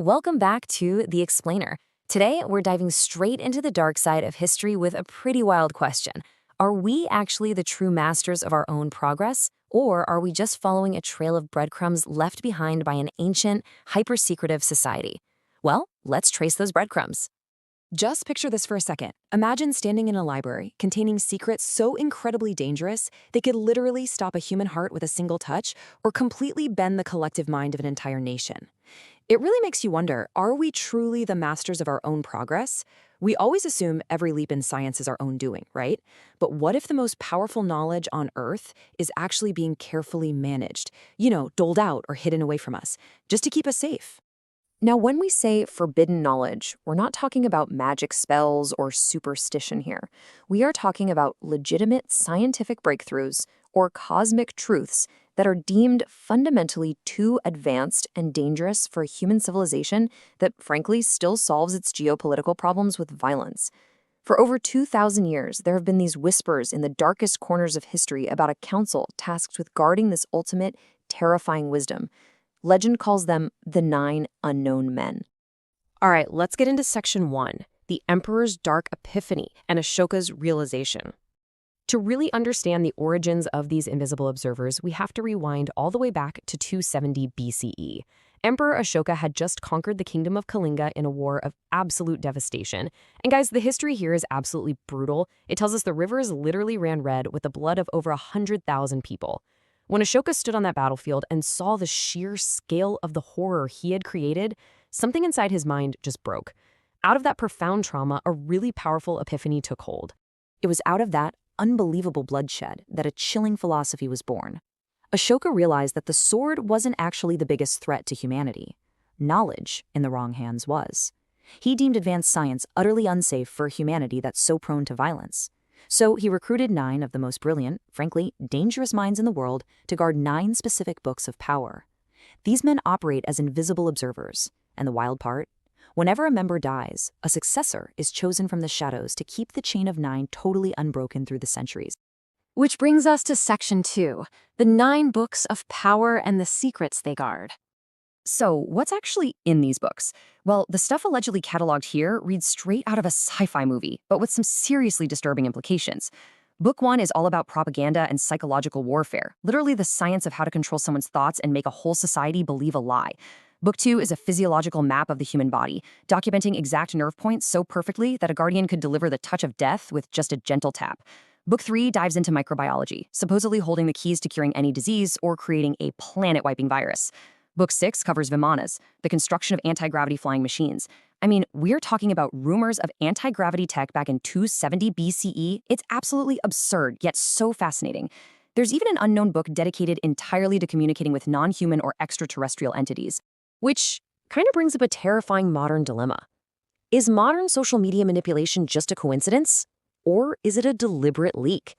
Welcome back to The Explainer. Today, we're diving straight into the dark side of history with a pretty wild question. Are we actually the true masters of our own progress, or are we just following a trail of breadcrumbs left behind by an ancient, hyper-secretive society? Well, let's trace those breadcrumbs. Just picture this for a second. Imagine standing in a library containing secrets so incredibly dangerous they could literally stop a human heart with a single touch or completely bend the collective mind of an entire nation. It really makes you wonder, are we truly the masters of our own progress? We always assume every leap in science is our own doing, right? But what if the most powerful knowledge on Earth is actually being carefully managed, doled out or hidden away from us, just to keep us safe? Now, when we say forbidden knowledge, we're not talking about magic spells or superstition here. We are talking about legitimate scientific breakthroughs or cosmic truths that are deemed fundamentally too advanced and dangerous for a human civilization that, frankly, still solves its geopolitical problems with violence. For over 2,000 years, there have been these whispers in the darkest corners of history about a council tasked with guarding this ultimate, terrifying wisdom. Legend calls them the 9 unknown men. All right, let's get into section 1, the Emperor's Dark Epiphany and Ashoka's realization. To really understand the origins of these invisible observers, we have to rewind all the way back to 270 BCE. Emperor Ashoka had just conquered the kingdom of Kalinga in a war of absolute devastation. And guys, the history here is absolutely brutal. It tells us the rivers literally ran red with the blood of over 100,000 people. When Ashoka stood on that battlefield and saw the sheer scale of the horror he had created, something inside his mind just broke. Out of that profound trauma, a really powerful epiphany took hold. It was out of that unbelievable bloodshed that a chilling philosophy was born. Ashoka realized that the sword wasn't actually the biggest threat to humanity. Knowledge, in the wrong hands, was. He deemed advanced science utterly unsafe for a humanity that's so prone to violence. So he recruited 9 of the most brilliant, frankly, dangerous minds in the world to guard 9 specific books of power. These men operate as invisible observers, and the wild part? Whenever a member dies, a successor is chosen from the shadows to keep the chain of 9 totally unbroken through the centuries. Which brings us to section 2, the 9 books of power and the secrets they guard. So, what's actually in these books? Well, the stuff allegedly cataloged here reads straight out of a sci-fi movie, but with some seriously disturbing implications. Book 1 is all about propaganda and psychological warfare, literally the science of how to control someone's thoughts and make a whole society believe a lie. Book 2 is a physiological map of the human body, documenting exact nerve points so perfectly that a guardian could deliver the touch of death with just a gentle tap. Book 3 dives into microbiology, supposedly holding the keys to curing any disease or creating a planet-wiping virus. Book 6 covers Vimanas, the construction of anti-gravity flying machines. I mean, we're talking about rumors of anti-gravity tech back in 270 BCE. It's absolutely absurd, yet so fascinating. There's even an unknown book dedicated entirely to communicating with non-human or extraterrestrial entities, which kind of brings up a terrifying modern dilemma. Is modern social media manipulation just a coincidence? Or is it a deliberate leak?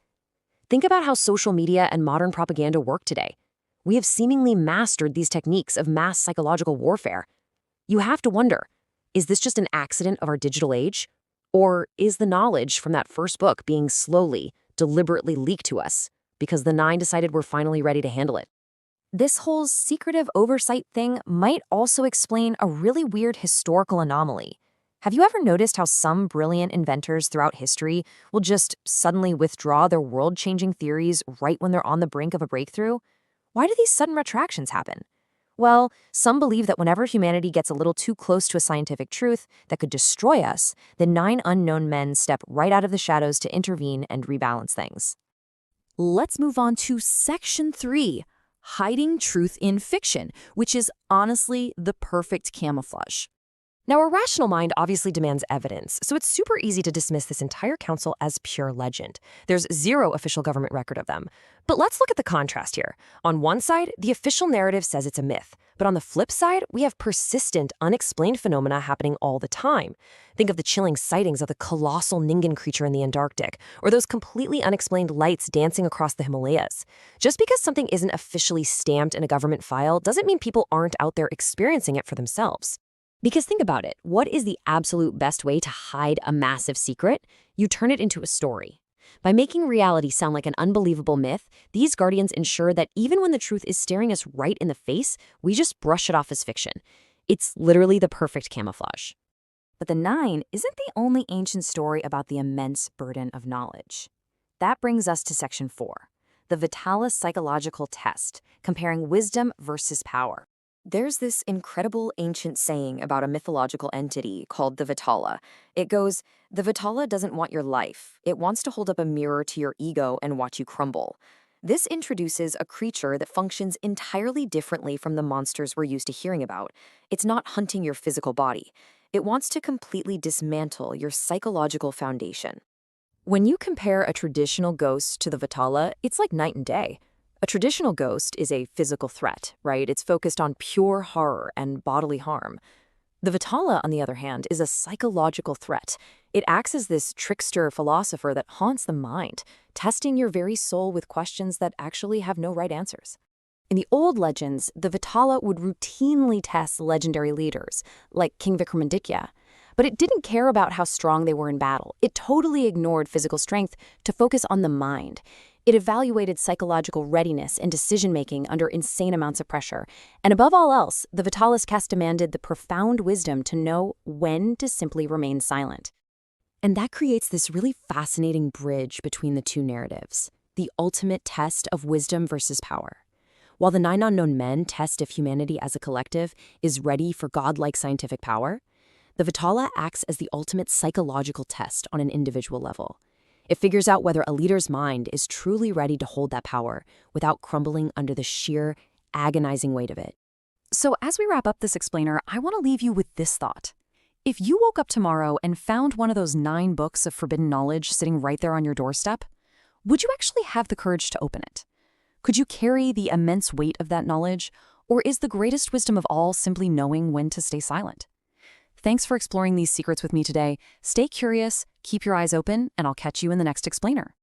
Think about how social media and modern propaganda work today. We have seemingly mastered these techniques of mass psychological warfare. You have to wonder, is this just an accident of our digital age? Or is the knowledge from that first book being slowly, deliberately leaked to us because the 9 decided we're finally ready to handle it? This whole secretive oversight thing might also explain a really weird historical anomaly. Have you ever noticed how some brilliant inventors throughout history will just suddenly withdraw their world-changing theories right when they're on the brink of a breakthrough? Why do these sudden retractions happen? Well, some believe that whenever humanity gets a little too close to a scientific truth that could destroy us, the 9 unknown men step right out of the shadows to intervene and rebalance things. Let's move on to section 3, hiding truth in fiction, which is honestly the perfect camouflage. Now, a rational mind obviously demands evidence, so it's super easy to dismiss this entire council as pure legend. There's zero official government record of them. But let's look at the contrast here. On one side, the official narrative says it's a myth. But on the flip side, we have persistent, unexplained phenomena happening all the time. Think of the chilling sightings of the colossal Ningen creature in the Antarctic, or those completely unexplained lights dancing across the Himalayas. Just because something isn't officially stamped in a government file doesn't mean people aren't out there experiencing it for themselves. Because think about it, what is the absolute best way to hide a massive secret? You turn it into a story. By making reality sound like an unbelievable myth, these guardians ensure that even when the truth is staring us right in the face, we just brush it off as fiction. It's literally the perfect camouflage. But the 9 isn't the only ancient story about the immense burden of knowledge. That brings us to section 4, the Vitalis psychological test, comparing wisdom versus power. There's this incredible ancient saying about a mythological entity called the Vitala. It goes, "The Vitala doesn't want your life. It wants to hold up a mirror to your ego and watch you crumble." This introduces a creature that functions entirely differently from the monsters we're used to hearing about. It's not hunting your physical body. It wants to completely dismantle your psychological foundation. When you compare a traditional ghost to the Vitala, it's like night and day. A traditional ghost is a physical threat, right? It's focused on pure horror and bodily harm. The Vitala, on the other hand, is a psychological threat. It acts as this trickster philosopher that haunts the mind, testing your very soul with questions that actually have no right answers. In the old legends, the Vitala would routinely test legendary leaders, like King Vikramaditya, but it didn't care about how strong they were in battle. It totally ignored physical strength to focus on the mind. It evaluated psychological readiness and decision-making under insane amounts of pressure. And above all else, the Vitalis cast demanded the profound wisdom to know when to simply remain silent. And that creates this really fascinating bridge between the two narratives, the ultimate test of wisdom versus power. While the 9 unknown men test if humanity as a collective is ready for godlike scientific power, the Vitala acts as the ultimate psychological test on an individual level. It figures out whether a leader's mind is truly ready to hold that power without crumbling under the sheer, agonizing weight of it. So as we wrap up this explainer, I want to leave you with this thought. If you woke up tomorrow and found one of those 9 books of forbidden knowledge sitting right there on your doorstep, would you actually have the courage to open it? Could you carry the immense weight of that knowledge, or is the greatest wisdom of all simply knowing when to stay silent? Thanks for exploring these secrets with me today. Stay curious, keep your eyes open, and I'll catch you in the next explainer.